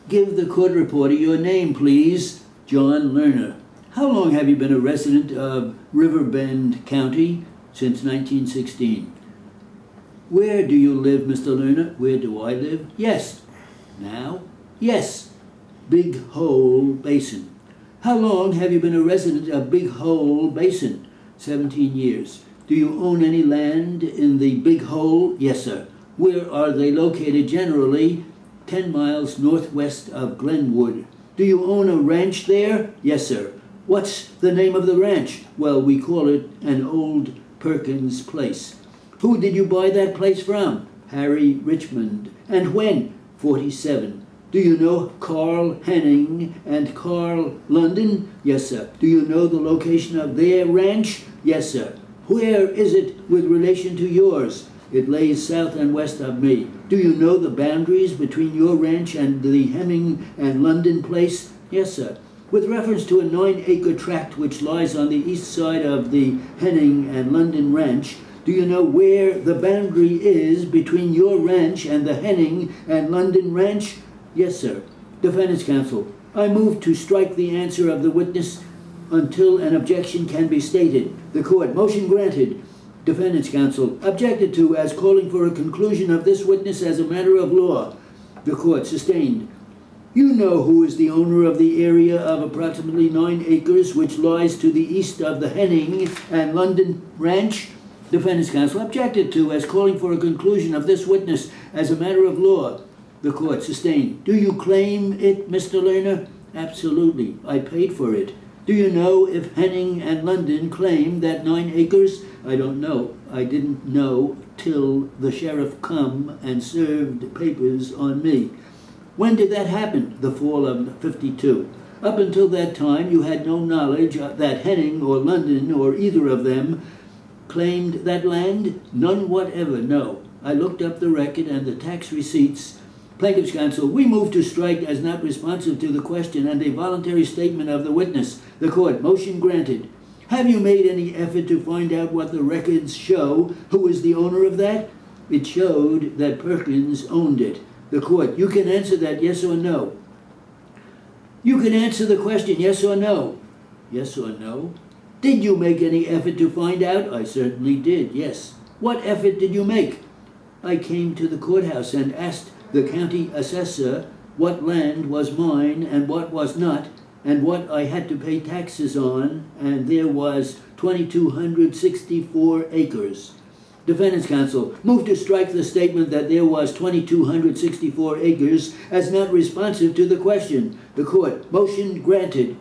Give the court reporter your name, please. John Lerner. How long have you been a resident of Riverbend County? Since 1916. Where do you live, Mr. Lerner? Where do I live? Yes. Now? Yes. Big Hole Basin. How long have you been a resident of Big Hole Basin? 17 years. Do you own any land in the Big Hole? Yes, sir. Where are they located generally? 10 miles northwest of Glenwood. Do you own a ranch there? Yes, sir. What's the name of the ranch? Well, we call it an old Perkins Place. Who did you buy that place from? Harry Richmond. And when? 47. Do you know Carl Henning and Carl London? Yes, sir. Do you know the location of their ranch? Yes, sir. Where is it with relation to yours? It lays south and west of me. Do you know the boundaries between your ranch and the Hemming and London place? Yes, sir. With reference to a 9-acre tract which lies on the east side of the Henning and London ranch, do you know where the boundary is between your ranch and the Henning and London ranch? Yes, sir. Defendant's counsel, I move to strike the answer of the witness until an objection can be stated. The court, motion granted. Defendant's counsel, objected to as calling for a conclusion of this witness as a matter of law. The court, sustained. You know who is the owner of the area of approximately 9 acres which lies to the east of the Henning and London ranch? Defendant's counsel, objected to as calling for a conclusion of this witness as a matter of law. The court, sustained. Do you claim it, Mr. Lerner? Absolutely. I paid for it. Do you know if Henning and London claim that 9 acres? I don't know. I didn't know till the sheriff come and served papers on me. When did that happen? The fall of 52. Up until that time, you had no knowledge that Henning or London or either of them claimed that land? None whatever, no. I looked up the record and the tax receipts. Plaintiff's counsel, we move to strike as not responsive to the question and a voluntary statement of the witness. The court, motion granted. Have you made any effort to find out what the records show? Who is the owner of that? It showed that Perkins owned it. The court, you can answer that yes or no. You can answer the question yes or no. Yes or no. Did you make any effort to find out? I certainly did, yes. What effort did you make? I came to the courthouse and asked the county assessor what land was mine and what was not, and what I had to pay taxes on, and there was 2,264 acres. Defendant's counsel, move to strike the statement that there was 2,264 acres as not responsive to the question. The court, motion granted.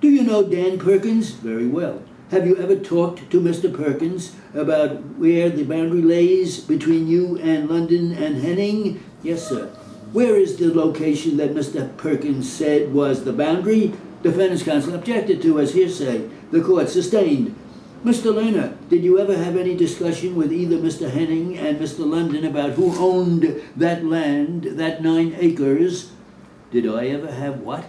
Do you know Dan Perkins? Very well. Have you ever talked to Mr. Perkins about where the boundary lays between you and London and Henning? Yes, sir. Where is the location that Mr. Perkins said was the boundary? Defendant's counsel objected to as hearsay. The court, sustained. Mr. Lerner, did you ever have any discussion with either Mr. Henning and Mr. London about who owned that land, that 9 acres? Did I ever have what?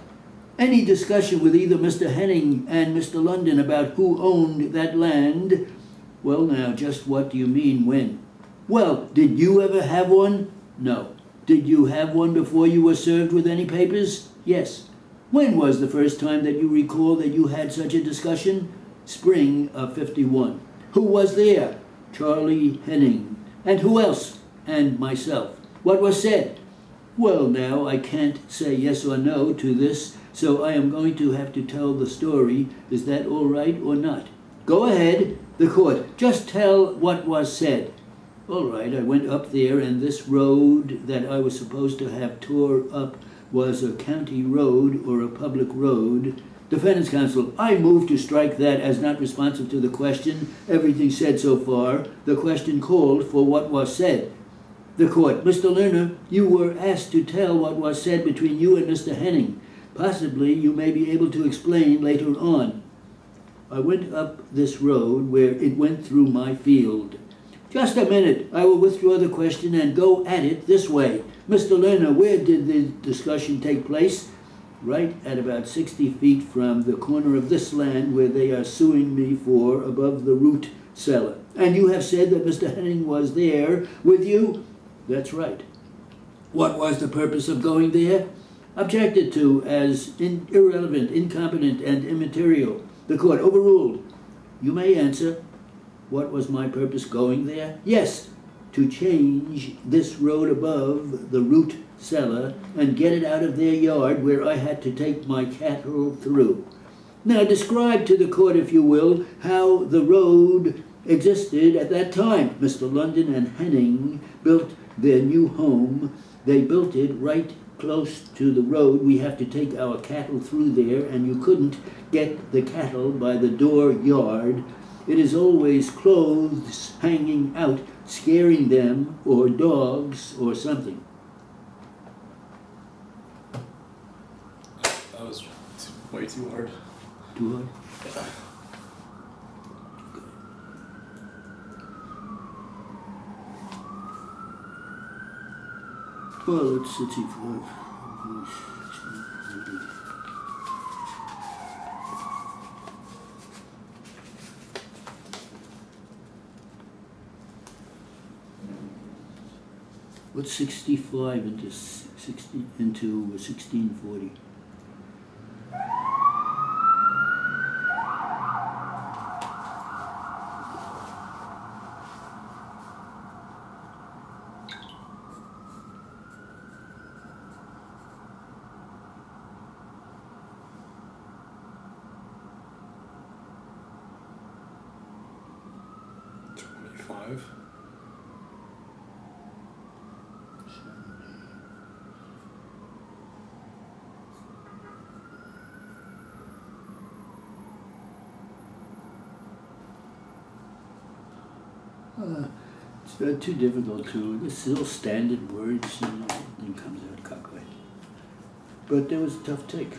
Any discussion with either Mr. Henning and Mr. London about who owned that land? Well, now, just what do you mean when? Well, did you ever have one? No. Did you have one before you were served with any papers? Yes. When was the first time that you recall that you had such a discussion? Spring of 51. Who was there? Charlie Henning. And who else? And myself. What was said? Well, now, I can't say yes or no to this, so I am going to have to tell the story. Is that all right or not? Go ahead. The court, just tell what was said. All right, I went up there, and this road that I was supposed to have tore up was a county road or a public road. Defendant's counsel, I move to strike that as not responsive to the question. Everything said so far. The question called for what was said. The court, Mr. Lerner, you were asked to tell what was said between you and Mr. Henning. Possibly you may be able to explain later on. I went up this road where it went through my field. Just a minute. I will withdraw the question and go at it this way. Mr. Lerner, where did the discussion take place? Right at about 60 feet from the corner of this land where they are suing me for above the root cellar. And you have said that Mr. Henning was there with you? That's right. What was the purpose of going there? objected to as irrelevant, incompetent, and immaterial. The court overruled. You may answer. What was my purpose going there? Yes, to change this road above the root cellar and get it out of their yard where I had to take my cattle through. Now describe to the court, if you will, how the road existed at that time. Mr. London and Henning built their new home. They built it right close to the road. We have to take our cattle through there, and you couldn't get the cattle by the door yard. It is always clothes hanging out, scaring them, or dogs, or something. That was way too hard. Too hard? Yeah. Well, let's see. What's 65 into 60 into 1640? It's too difficult to. This is all standard words, and everything comes out cockeyed. But that was a tough take.